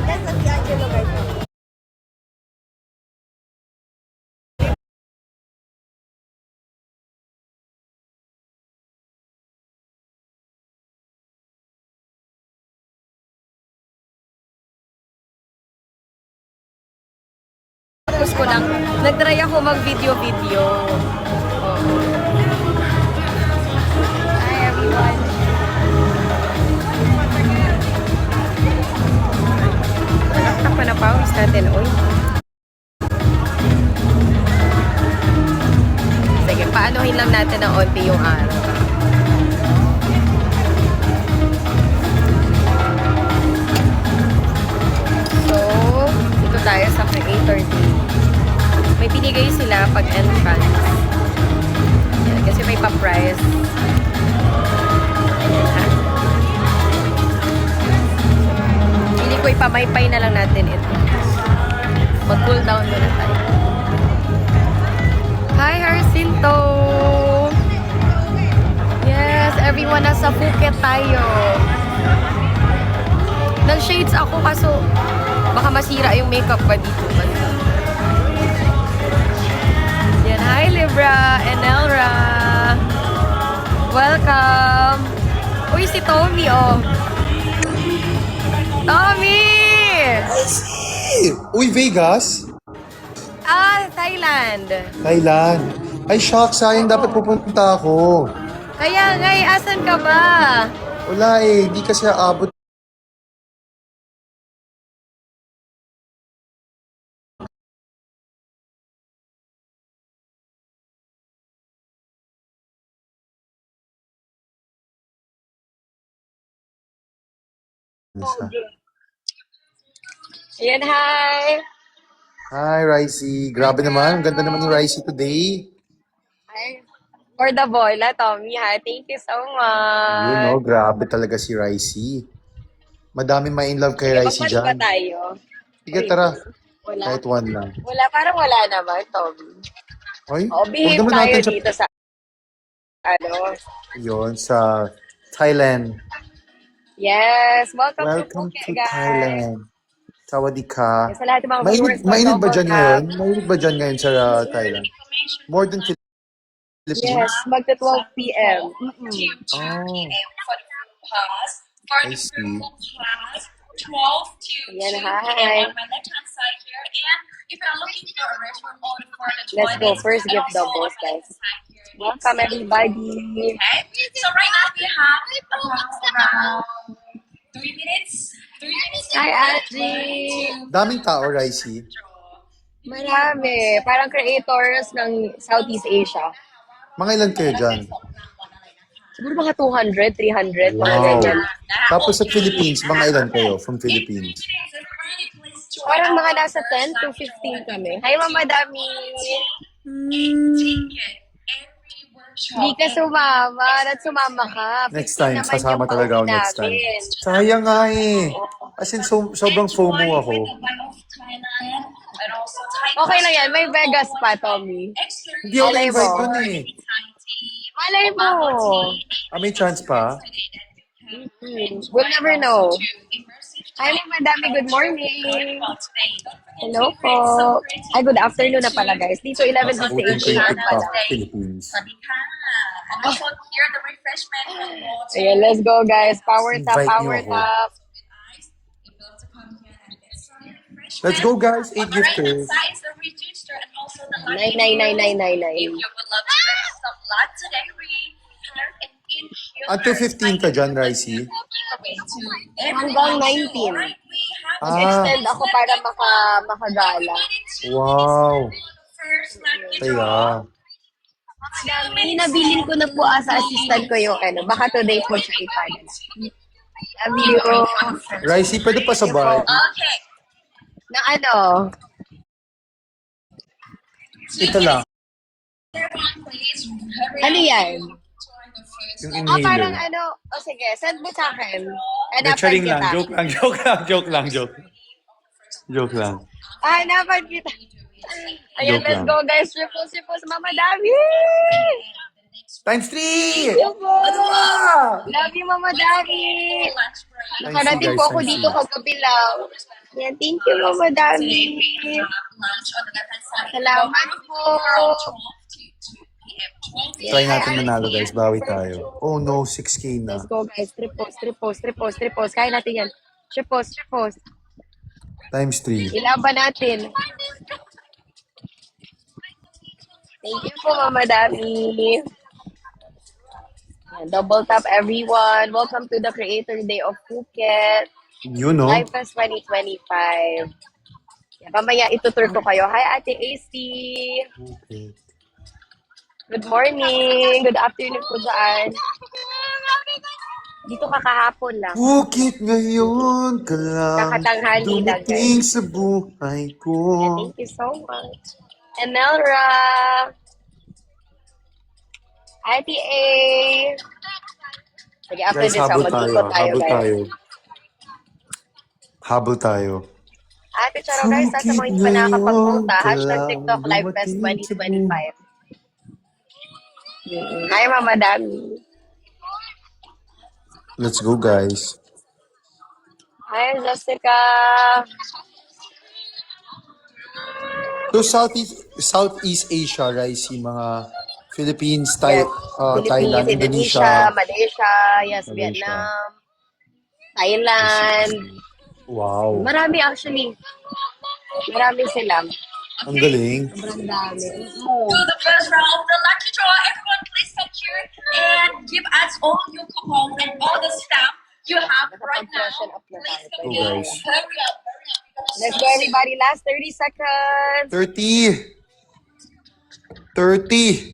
Yes, si Angelo guys. Tapos ko lang, nag-try ako mag-video-video. Hi everyone. Nakaktak pa na pawis natin, oy. Sige, paanohin lang natin ng onti yung araw. So, dito tayo sa Creator Day. May binigay sila pag entrance. Yan, kasi may pa-price. Ayan, ha? Pili ko ipamaypay na lang natin ito. Mag-cool down muna tayo. Hi, Harcinto! Yes, everyone nasa Phuket tayo. Nag-shades ako kaso baka masira yung makeup pa dito. Yan, hi Libra and Elra. Welcome. Uy, si Tommy, oh. Tommy! Uy, Vegas? Thailand. Thailand. Ay, shock. Sayang dapat pupunta ako. Kaya nga, asan ka ba? Wala eh. Di kasi aabot. Ayan, hi! Hi, Ricey. Grabe naman. Ang ganda naman ni Ricey today. Hi. For the bola, Tommy, ha? Thank you so You know, much. grabe talaga si Ricey. Madami ma-in-love kay Ricey Magpano ba dyan. tayo? Sige, Uy, tara. wala. Kahit one lang. Wala, parang wala naman, Tommy. Ay, O, huwag behave naman tayo natin sa... dito sa, ano. Yun, sa Thailand. Yes, welcome to Welcome Phuket, to guys. Thailand. Sawadee ka. Yes, sa lahat ng mga Mainit, viewers ko, mainit ba double dyan ngayon? tap. Mainit ba dyan ngayon sa Thailand? More than Yes, Philippines? magta 12 p.m. Oh, I see. Ayan, hi. Let's go. First gift doubles, guys. Welcome, everybody. Hi, Angie. Daming tao, Ricey. Marami. Parang creators ng Southeast Asia. Mga ilan kayo dyan? Siguro mga 200, 300, mga Wow. ganyan. Tapos sa Philippines, mga ilan kayo from Philippines? Parang mga nasa 10 to 15 kami. Hi, Mama Dami. Hindi ka sumama. At sumama ka. Next 15 time, naman sasama yung talaga ako pauwi next time. namin. Sayang nga eh. As in, sobrang FOMO ako. Okay lang yan. May Vegas pa, Tommy. Hindi ako Malay na-invite mo. dun eh. Malay mo. May chance pa? We'll never know. Hi, Mama Dami. Good morning. Hello po. Ay, good afternoon na pala, guys. Dito, 11:58 Sagutin ko yung p.m. TikTok Philippines. Ayan, let's go, guys. Power tap, Invite niyo power ako. tap. Let's go guys, 8 gifters. 9999999. Until 15 ka dyan, Ricey. Hanggang 19. Ah, Extend ako para makagala. wow. Kaya. Hinabilin ko na po sa assistant ko yung ano. Baka today po siya ipadala. Love you. Ricey, pwede pa sabay. Na ano? Ito lang, Ano yan? yung Parang inhaler. ano. Sige, send mo sa akin. Hindi, Hanapan charing lang. kita. Joke lang, joke lang, joke lang, joke. Joke lang. Hanapan kita. Ayan, Joke let's lang. go guys. Triple, Mama Dami! Times 3! Love you po! Ano ba? Love you, Mama Dami! Thanks, Nakarating guys. po ako Thanks, dito guys. kagabi lang. Yan, thank you, Mama Dami. Salamat po. Try Hi, natin manalo, Auntie. guys. Bawi tayo. Oh no, 6K na. Let's go, guys. Tripos. Kaya natin yan. Tripos. Times 3. Ilaban natin. Thank you po, Mama Dami. Yan, double tap, everyone. Welcome to the Creator Day of Phuket. You know. Live Fest 2025. Yan, mamaya itutur ko kayo. Hi, Ate AC. Good morning. Good afternoon po dyan. Dito kakahapon lang. Bukit ngayon ka lang Kakatanghali lang, dumating guys. sa buhay ko. Yeah, thank you so much. Emelra. Ate A. Sige, after Guys, this, habol tayo. mag-ikot tayo, Habol guys. tayo. Habol tayo. Ate Charo, guys, sa mga hindi pa nakakapag-punta, Bukit hashtag ngayon TikTok ka Live lang Fest dumating sa 2025. Hi, Mama Dami. Let's go, guys. Hi, Jessica. So, Southeast Asia, Rice, yung mga Philippines, Yes. Thailand, Philippines, Indonesia, Indonesia. Malaysia, yes, Malaysia. Vietnam, Thailand. Wow. Marami actually. Marami sila. Ang galing. Sobrang dami. The first round of the lucky draw. Everyone, please come here and give us all your coupons and all the stuff you have right now. Nakapag-freshen up na tayo. Go, guys. Hurry up. Let's go, everybody. Last 30 seconds. 30. 30.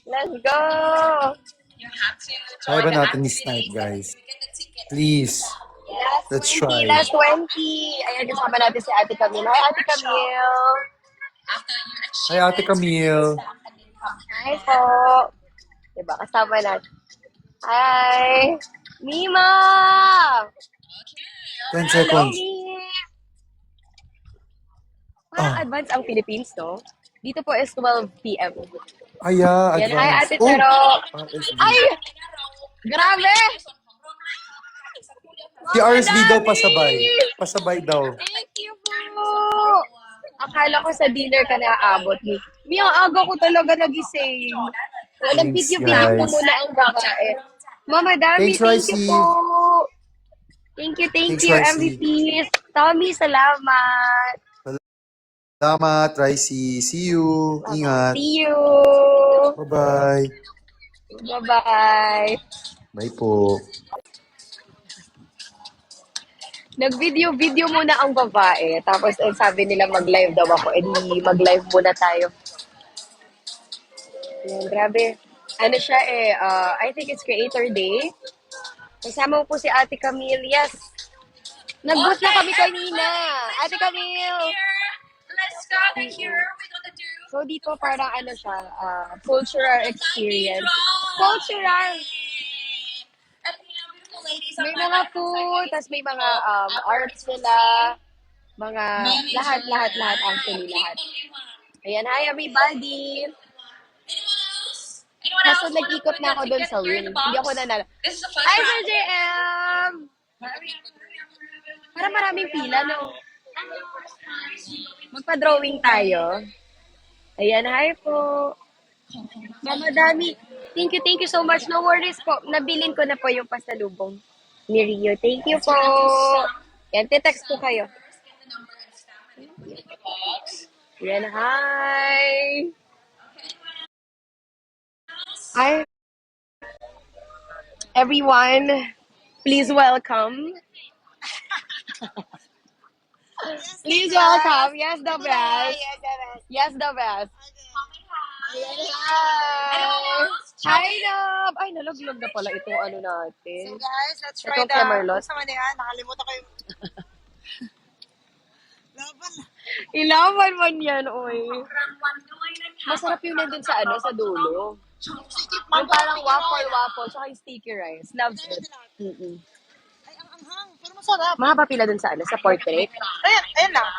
Let's go. You have to Kaya ba join the natin activity i-snipe, guys? so you get the ticket. Please. Last Let's 20. try. Last 20. Ayan, kasama natin si Ate Camille. Hi, Ate Camille. After you achieve Hi, Ate Camille. Hi po. Diba, kasama natin. Hi. Mima! 10 Hello, seconds. Mi! Parang advance ang Philippines, no? Dito po is 12 p.m. Aya, Yan, hi, advance. Ate Charo. RSV. Ay! Grabe! Si RSV daw pasabay. Pasabay daw. Thank you po! Akala ko sa dinner ka naaabot. Mi, ang aga ko talaga nagising. Nag-video-video ko guys. muna ang babae. Mama Dami, Thanks, thank you Ricey. po! Thank you, Thanks, you, Ricey. MVPs. Tommy, salamat! Salamat, Ricey. See you. Ingat. See you! Bye-bye. Bye-bye! Bye po. Nag-video muna ang babae. Tapos sabi nila mag-live daw ako. Di mag-live muna tayo. Yan, grabe. Ano siya I think it's Creator Day. Kasama po si Ate Camille. Yes. Nag-boot na kami kanina. Ate Camille. Let's go here. We're gonna do So dito parang ano siya, cultural experience. Cultural. and you know, beautiful ladies May mga food, tas may mga arts nila. Mga lahat actually lahat. Ayan, hi everybody. Anyone Kaso else? nag-ikot na ako doon sa win. Hindi ako nanalo. This is the first Hi, round. Sir JM! Para maraming pila, no? Magpa-drawing tayo. Ayan, hi po. Mama Dami, thank you so much. No worries po. Nabilin ko na po yung pasalubong ni Rio. Thank you po. Yan, text ko kayo. Yan, hi. Hi. Everyone, please welcome. Please welcome. Yes, the best. Yes, the best. Hi. Hi, Nab. Ay, nalaglag na pala itong ano natin. So guys, let's try Itong the... Kemerlot. Sama na yan. Nakalimutan ko yung... Laban. Ilawan man yan, oy. Masarap yung nandun sa ano, sa dulo. Yung parang waffle, tsaka yung sticky rice. Love it. Mm-mm. Ay, ang anghang. Pero masarap. Mahaba pila dun sa ano, sa portrait. Ayan lang.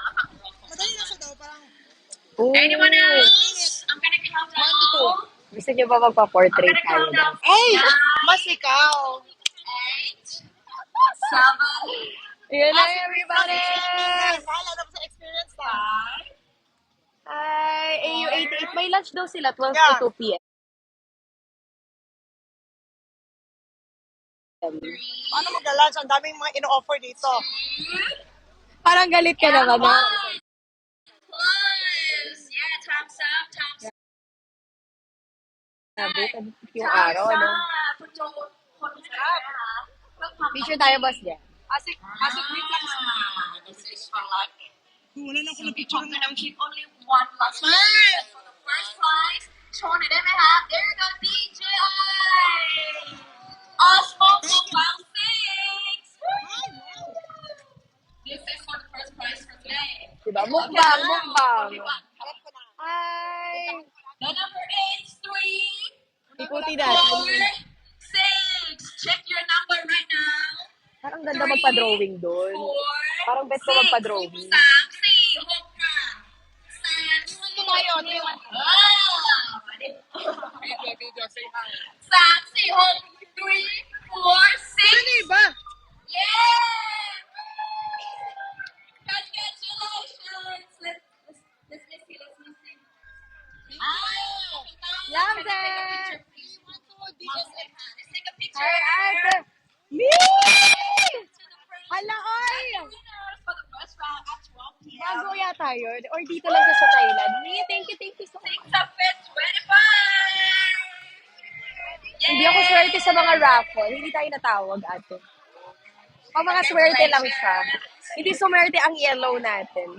Madali lang siya daw. Parang... Ooh. Anyone else? I'm gonna count down. Gusto niyo ba magpa-portrait tayo? Ay! Mas ikaw. 8, 7, Ayan na, everybody! Bahala na sa experience na. Hi, AU88. May lunch daw sila, 12 Yeah. to 2 p.m. Paano mag-lunch? Ang daming mga ino-offer dito. Parang galit ka naman, no? Close. Yeah, thumbs up, thumbs up. Sabi, yung araw, ano? Picture tayo, boss, dyan. Asik, wait lang. This is for luck. Wala na ako na picture I'm gonna keep only one last prize. For the first prize, Sean and Emma have. There you go, DJI Osmo Mobile 6. This is for the first prize for today. Diba? Mukbang, mukbang. Hi! The number is 3, Ikuti 4, natin. 6. Check your number right now. Parang ganda magpa-drawing doon. 4, Parang bet ko magpa-drawing. 3, 4, 6. Ito tayo. Saxy, hold 3, 4, 6. Ano ba? Yeah! Congratulations! Let's see. Yams, Let's take a picture. Hi, ate! Me! Hala, oy! Winners for the first round at 12 p.m. Bago yata yun. Or dito lang sa Thailand. Me, thank you so much. 6 of it, 25! Hindi ako swerte sa mga raffle. Hindi tayo natawag, ate. Pag mga swerte lang siya. Hindi sumerte ang yellow natin.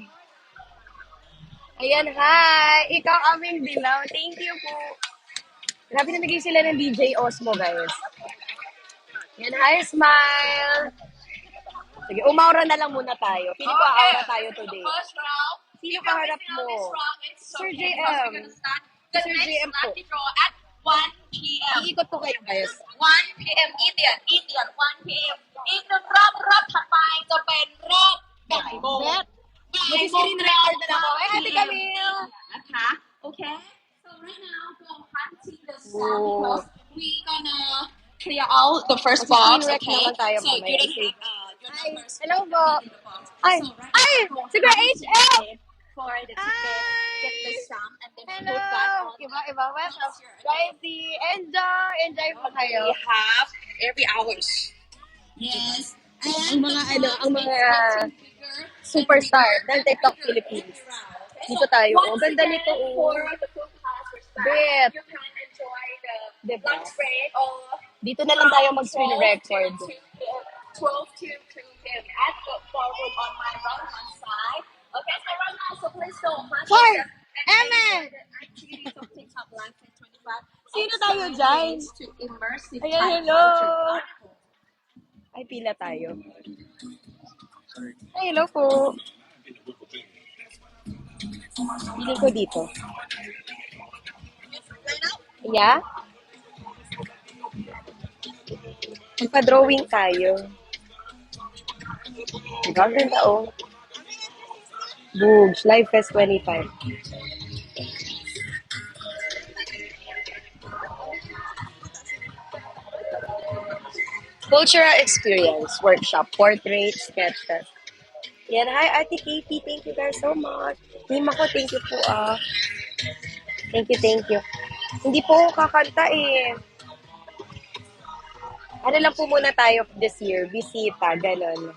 Ayan, hi! Ikaw aming dilaw. Thank you po. Grabe na naging sila ng DJ Osmo, guys. Ayan, hi, smile! Sige, umaura na lang muna tayo. Pili ko aura tayo today. First round. Sino kaharap mo? Sir JM. The Sir next JM po. lucky draw at 1 p.m. Iikot ko kayo, guys. 1 p.m. Indian, 1 p.m. อีกหนึ่งรอบถัดไปจะเป็นรอบบ่ายโมง Bet. บ่ายโมง Mag-screen record na ako. Ay, Ate Camille. นะคะโอเค so right now go hunting the Whoa. stuff because we gonna clear out the first Mag-screen box, rec okay? naman tayo So you mamaya. don't have your Hi. numbers Hello po. in the box. Ay, So right ay! now, go Sige, hunt HF! for the ticket, get the sum, and then Hello! put that on. Iba. Welcome. Guys, enjoy! Enjoy po kayo. We have every hours. Yes. Ang mga superstar ng TikTok Philippines. Dito tayo. Oh, ganda nito. Oh. Bet. You can enjoy the Diba? lunch break or Dito na lang tayo mag-screen record. 12 to 2 p.m. at the ballroom on my right hand side. Okay, so right now, so please don't mind. Hoy! Eme! Activities of TikTok Live 25. Sino tayo dyan? To immersive Ayan, Thai hello! culture. Ay, pila tayo. Ay, hello po. Pili ko dito. Yeah? Magpa-drawing tayo. Diba? Ang ganda, oh. Boogs, Live Fest 25. Cultural Experience Workshop, Portrait, Sketches. Yan, hi Ate Katie, thank you guys so much. Team ako, thank you po Thank you. Hindi po ako kakanta eh. Ano lang po muna tayo this year, bisita, ganon.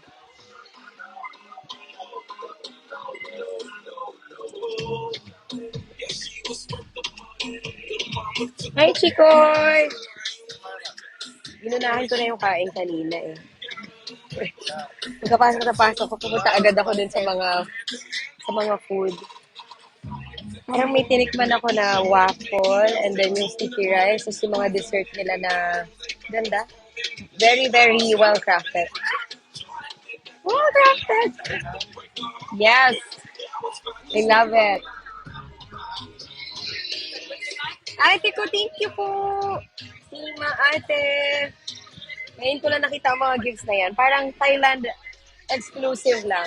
Hi Chikoy! Ginunahan ko na yung kain kanina eh. Pagkapasok ko, pupunta agad ako dun sa mga food. Parang may tinikman ako na waffle and then yung sticky rice, tapos yung mga dessert nila na ganda. Very, very well-crafted. Well-crafted! Yes! I love it. Ate ko, thank you po! Sima, ate! Ngayon ko lang nakita ang mga gifts na yan. Parang Thailand exclusive lang.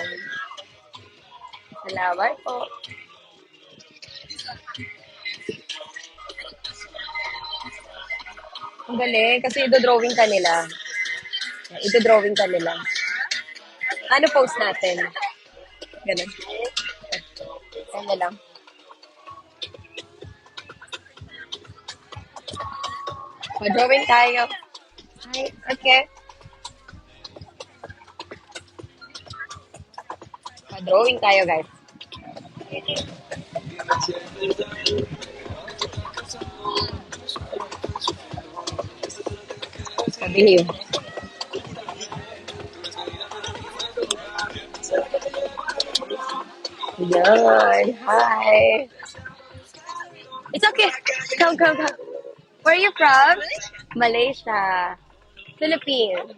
Salamat po. Ang galing, kasi ito-drawing ka nila. Ano post natin? Ganun. Ano lang. Pa-drawing tayo. Ay, okay. Pa-drawing tayo, guys. Behave. Yan. Hi. It's okay. Come, come, come. Where are you from? Malaysia. Philippines.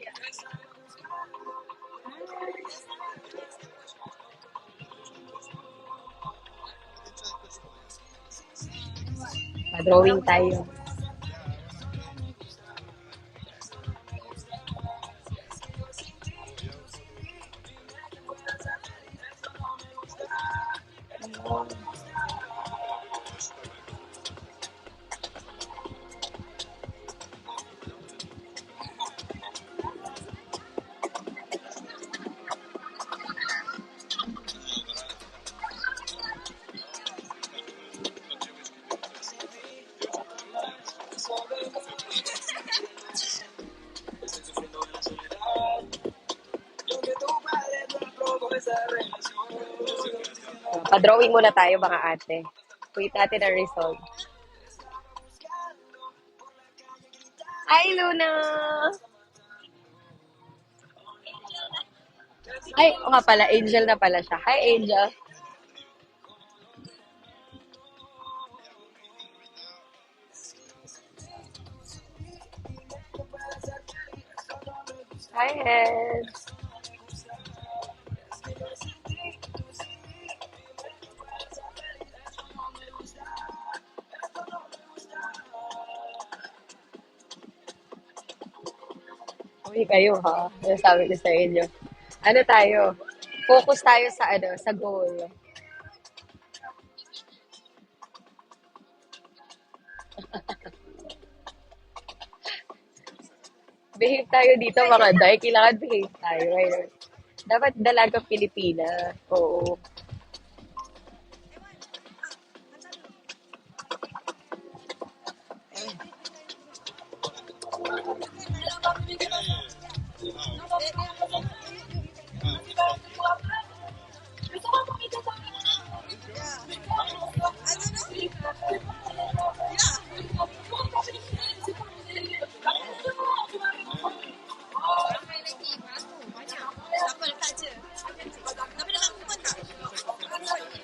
Pa-drawing tayo. Pa-drawing muna tayo, mga ate. Wait natin ang result. Hi, Luna! Ay, o nga pala, Angel na pala siya. Hi, Angel. Hi, Ed. Uy, kayo ha. Ano sabi ko sa inyo? Ano tayo? Focus tayo sa sa goal. Behave tayo dito, mga day. Kailangan behave tayo. Ayun. Dapat dalagang Pilipina. Oo.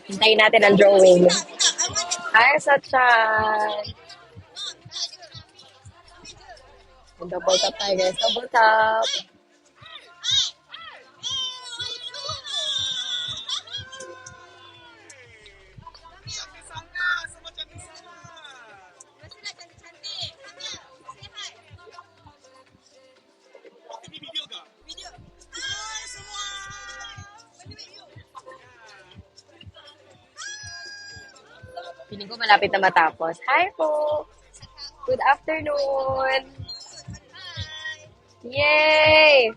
Hintayin natin ang drawing. Hi, Satchan! Double tap tayo, guys. Double tap! Feeling ko malapit na matapos. Hi po! Good afternoon! Yay!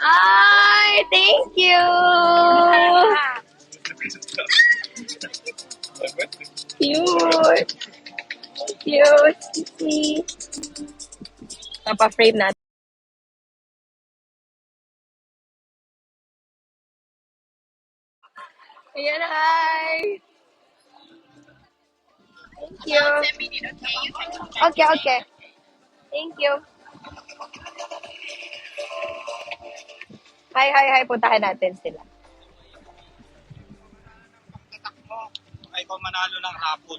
Ay, thank you! Cute! Cute! Sweet! Papa-frame natin. Ayan, hi! Thank you. Okay, okay. Thank you. Hi, hi, hi. Puntahan natin sila. Ay, kung manalo ng hapon.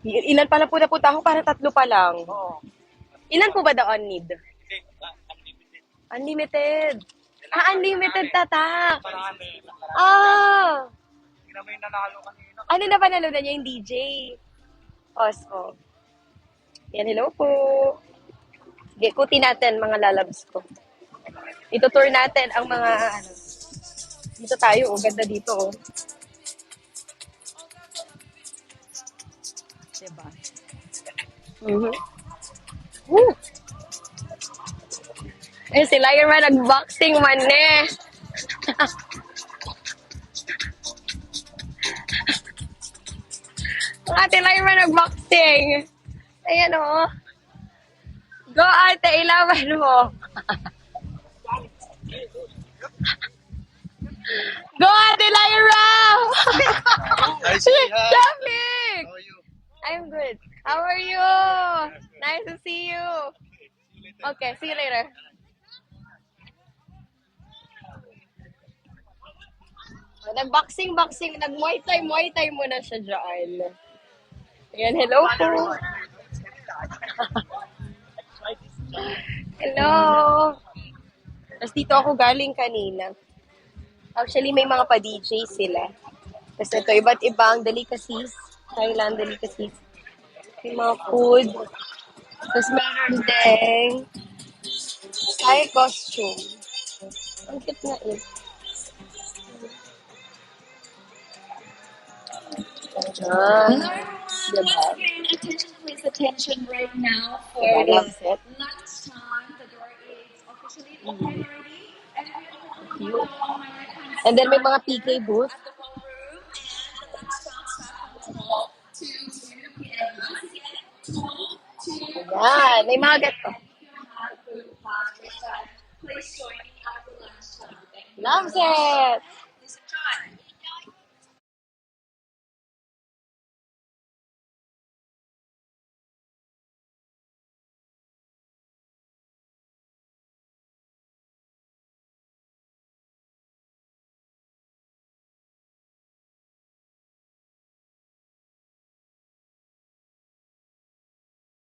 Ilan pala po napunta ako? Parang 3 pa lang. Oo. Ilan po ba the on need? Unlimited. Unlimited. Unlimited tatak. Marami. Ah! Hindi na may nanalo kanina. Ano na panalo na niya yung DJ? Osko. Yan, hello po. Sige, kuti natin mga lalabs ko. Ito-tour natin ang mga, dito tayo, ganda dito, Diba? Woo! Eh, sila yung man nag-boxing man eh. Ang ate lang yung man nag-boxing. Ayan o. Go ate, ilaban mo. Go ate Lyra! Traffic! I'm good. How are you? Nice to see you. Okay, see you later. Nag-boxing, nag-muay thai muna siya dyan. Ayan, hello po. Hello. Tapos dito ako galing kanina. Actually, may mga pa-DJ sila. Tapos ito, iba't ibang delicacies. Thailand delicacies. May mga food. Tapos meron ding Thai costume. Ang cute na eh. Ah, diba? Attention, please, attention right now for I the love it. lunchtime. The door is officially open already. And we are Cute. on my right hand And then may mga PK booth. at the ballroom. And the lunchtime starts from 12 to 2 p.m. Once again, 12 to Ayan, may mga gato. have food parties. Please join me at the lunchtime. Thank you. Loves it!